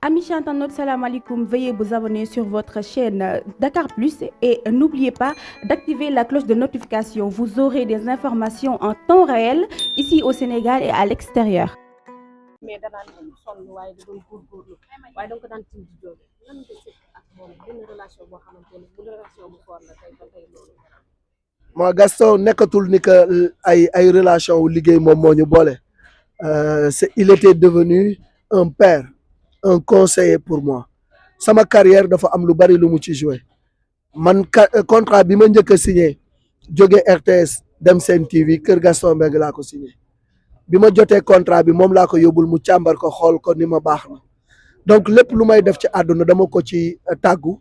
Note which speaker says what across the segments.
Speaker 1: Amis internautes, salam alaikum. Veuillez vous abonner sur votre chaîne Dakar Plus et n'oubliez pas d'activer la cloche de notification. Vous aurez des informations en temps réel ici au Sénégal et à l'extérieur.
Speaker 2: mais danaan sonn waaye da doon góorgóorlu waaye da nga ko daan tim di jóge lan nga sëkk ak moom benn relation boo xamante ne bu relation bu fort la tey ba tey loolu.
Speaker 3: moi Gaston nekkatul ni que ay relation wu liggéey moom moo ñu boole il était devenu un père un conseiller pour moi sama carrière dafa am lu bari lu mu ci joué man contrat bi ma njëkk a signé jóge RTS dem Sen TV kër Gaston Mbengue laa ko signé bi ma jotee contrat bi moom laa ko yóbbul mu càmbar ko xool ko ni ma baax na donc lépp lu may def ci àdduna dama ko ci tàggu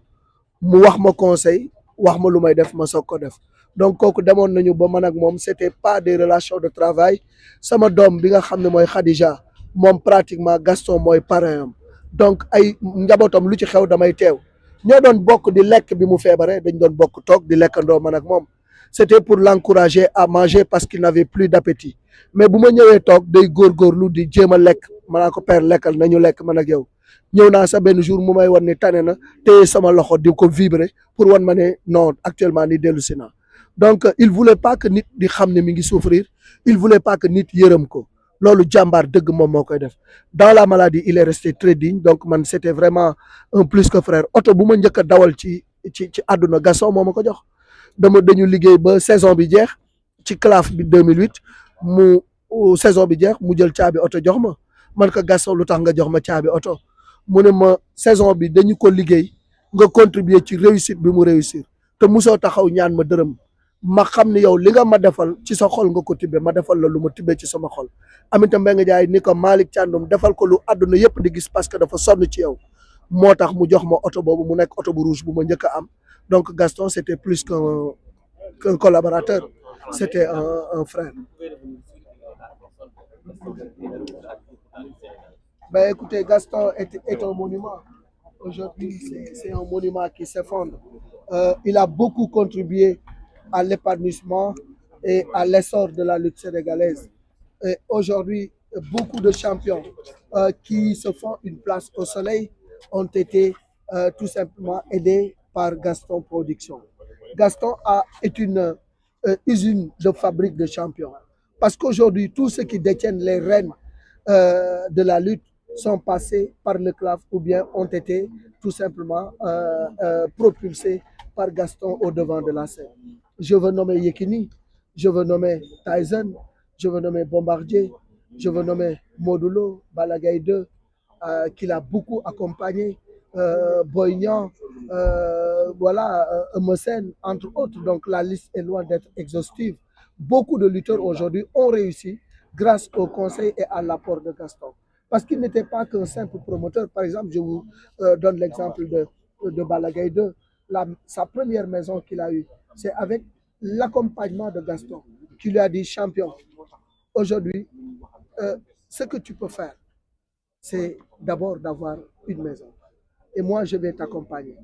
Speaker 3: mu wax ma conseil wax ma lu may def ma soog ko def donc kooku demoon nañu ba man ak moom c'était pas des relations de travail sama doom bi nga xam ne mooy Khadija moom pratiquement Gaston mooy parrain am donc ay njabootam lu ci xew damay teew ñoo doon bokk di lekk bi mu feebaree dañ doon bokk toog di lekkandoo man ak moom c'était pour l'encourager à manger parce qu'il n'avait plus d'appétit mais bu ma ñëwee toog day góorgóorlu di jéem a lekk manaa ko père lekkal nañu lekk man ak yow ñëw naa sa benn jour mu may wan ni tane na téye sama loxo di ko vibrer pour wan ma ne non actuellement ni dellu si naa donc il voulait pas que nit di xam ne mi ngi souffrir il voulait pas que nit yërëm ko loolu jàmbaar dëgg moom moo koy def dans la maladie il est resté très digne donc man c'était vraiment un plus que frère oto bu ma njëkk a dawal ci àdduna Gaston moo ma ko jox dañu liggéey ba saison bi jeex ci CLAF bi 2008 mu saison bi jeex mu jël caabi oto jox ma man ko Gaston lu tax nga jox ma caabi oto mu ne ma saison bi dañu ko liggéey nga contribuer ci réussite bi mu réussir te musoo taxaw ñaan ma dërëm ma xam ne yow li nga ma defal ci sa xol nga ko tibbee ma defal la lu ma tibbee ci sama xol Aminata Mbengue Ndiaye ni ko Malick Thiandoum defal ko lu àdduna yëpp di gis parce que dafa sonn ci yow moo tax mu jox ma oto boobu mu nekk oto bu rouge bu ma njëkk a am donc Gaston c'était plus qu'un collaborateur c'était un frère. Ben écoutez, Gaston est un monument. Aujourd'hui, c'est un monument qui s'effondre. Il a beaucoup contribué à l'épanouissement et à l'essor de la lutte sénégalaise. Et aujourd'hui, beaucoup de champions qui se font une place au soleil ont été tout simplement aidés par Gaston Production. Gaston est une usine de fabrique de champions. Parce qu'aujourd'hui, tous ceux qui détiennent les rênes de la lutte sont passés par le CLAF ou bien ont été tout simplement propulsés par Gaston au devant de la scène. Je veux nommer Yekini, je veux nommer Tyson, je veux nommer Bombardier, je veux nommer Modulo, Balagaï 2, qu'il a beaucoup accompagné, Boignan, voilà, Eumeu, entre autres. Donc la liste est loin d'être exhaustive. Beaucoup de lutteurs aujourd'hui ont réussi grâce au conseil et à l'apport de Gaston. Parce qu'il n'était pas qu'un simple promoteur. Par exemple, je vous donne l'exemple de Balagaï 2. Sa première maison qu'il a eue, c'est avec l'accompagnement de Gaston qui lui a dit champion. Aujourd'hui, ce que tu peux faire, c'est d'abord d'avoir une maison. Et moi, je vais t'accompagner.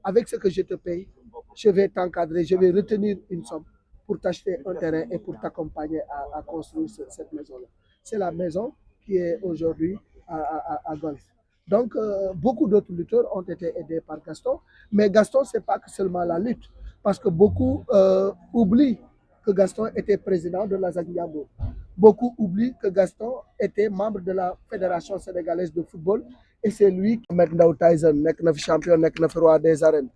Speaker 3: Avec ce que je te paye, je vais t'encadrer, je vais retenir une somme pour t'acheter un terrain et pour t'accompagner à construire cette maison-là. C'est la maison qui est aujourd'hui à Golf. Donc, beaucoup d'autres lutteurs ont été aidés par Gaston. Mais Gaston, ce n'est pas que seulement la lutte. Parce que beaucoup oublient que Gaston était président de la Zagnyambo. Beaucoup oublient que Gaston était membre de la Fédération sénégalaise de football. Et c'est lui qui met Ndaw Tyson, nek na fi champion, nek na fi roi des arènes.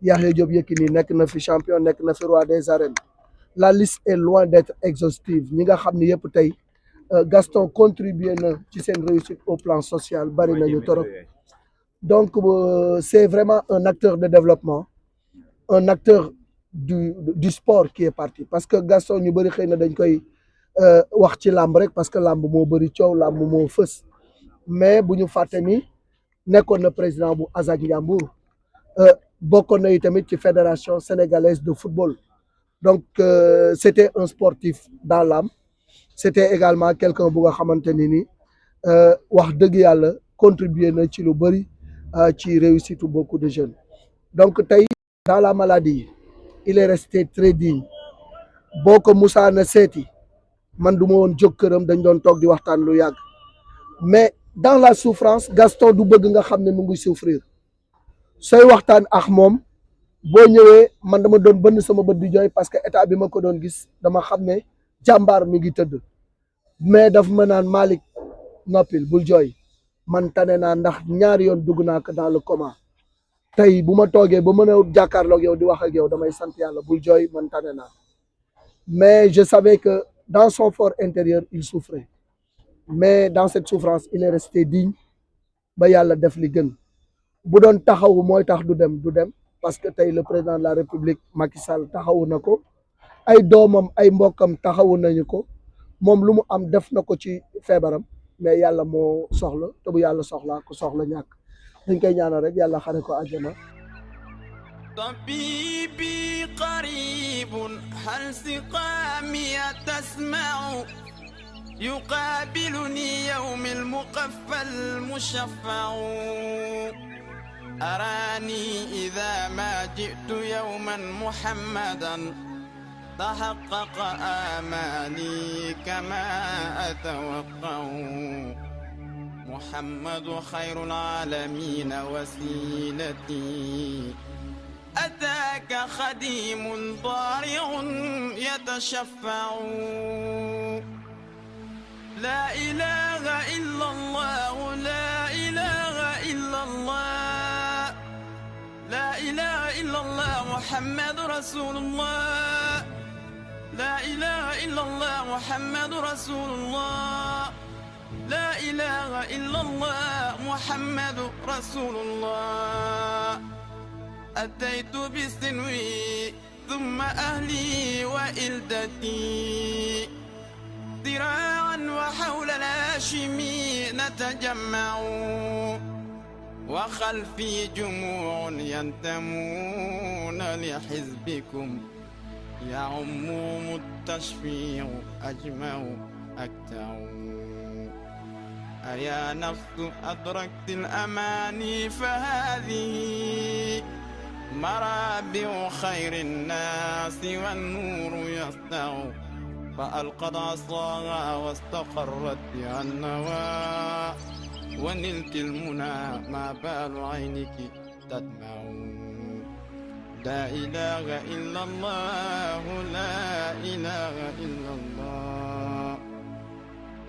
Speaker 3: Yaxya Diop Yekini, nek na fi champion, nek na fi roi des arènes. La liste est loin d'être exhaustive. Ñi nga xam ne yëpp tey Gaston contribué na ci seen réussite au plan social bari nañu torop. Donc c'est vraiment un acteur de développement, un acteur du sport qui est parti parce que Gaston ñu bëri xëy na dañ koy wax ci làmb rek parce que làmb moo bëri coow làmb moo fës mais bu ñu fàtte ni nekkoon na président bu Azak Ndiambour bokkoon na tamit ci fédération sénégalaise de football. Donc c'était un sportif dans l'âme. C'était également quelqu'un bu nga xamante ni wax dëgg yàlla contribuer na ci lu bëri ci réussite beaucoup de jeunes. Donc tey dans la maladie il est resté très digne boo ko musaana seeti man du ma woon jóg këram dañ doon toog di waxtaan lu yàgg mais dans la souffrance Gaston du bëgg nga xam ne mu ngi souffrir sooy waxtaan ak moom boo ñëwee man dama doon bënn sama bët di jooy parce que état bi ma ko doon gis dama xam ne jàmbaar mi ngi tëdd mais daf ma naan Malick noppil bul jooy man tane naa ndax ñaari yoon dugg naa ko dans le coma tey bu ma toogee ba mën a jàkkaarloog yow di wax ak yow damay sant yàlla bul jooy man tane naa mais je savais que dans son fort intérieur il souffrait mais dans cette souffrance il est resté digne ba yàlla def li gën bu doon taxawu mooy tax du dem parce que tey le président de la République Macky Sall taxawu na ko ay doomam ay mbokkam taxawu nañu ko moom lu mu am def na ko ci feebaram mais yàlla moo soxla te bu yàlla soxlaa ko soxla ñàkk dañ koy ñaanal rek yàlla xare ko àjjana.
Speaker 4: طبيبي قريب هل سقامي تسمع يقابلني يوم المقفى المشفع أراني إذا ما جئت يوما محمدا تحقق آمالي كما أتوقع محمد خير العالمين وسيلتي أتاك خديم ضارع يتشفع لا إله إلا الله لا إله إلا الله لا إله إلا الله محمد رسول الله لا إله إلا الله محمد رسول الله لا إله إلا الله محمد رسول الله أتيت بسنوي ثم أهلي وإلدتي ذراعا وحول الهاشمي نتجمع وخلفي جموع ينتمون لحزبكم يعمهم التشفيع أجمع أكتع أيا نفس أدركت الأماني فهذه مرابع خير الناس والنور يسطع فألقت عصاها واستقرت بها النوى ونلت المنى ما بال عينك تدمع لا إله إلا الله لا إله إلا الله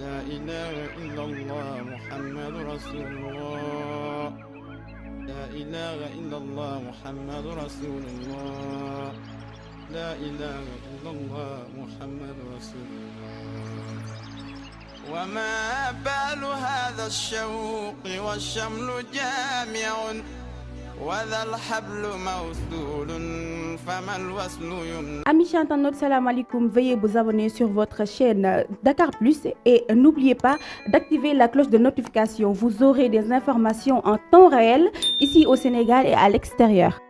Speaker 4: لا إله إلا الله محمد رسول الله لا إله إلا الله محمد رسول الله لا إله إلا الله محمد رسول الله وما بال هذا الشوق والشمل جامع وذا الحبل موصول فما الوصل يمنع.
Speaker 1: Amis internautes, salam alaikum. Veuillez vous abonner sur votre chaîne Dakar Plus et n'oubliez pas d'activer la cloche de notification. Vous aurez des informations en temps réel ici au Sénégal et à l'extérieur.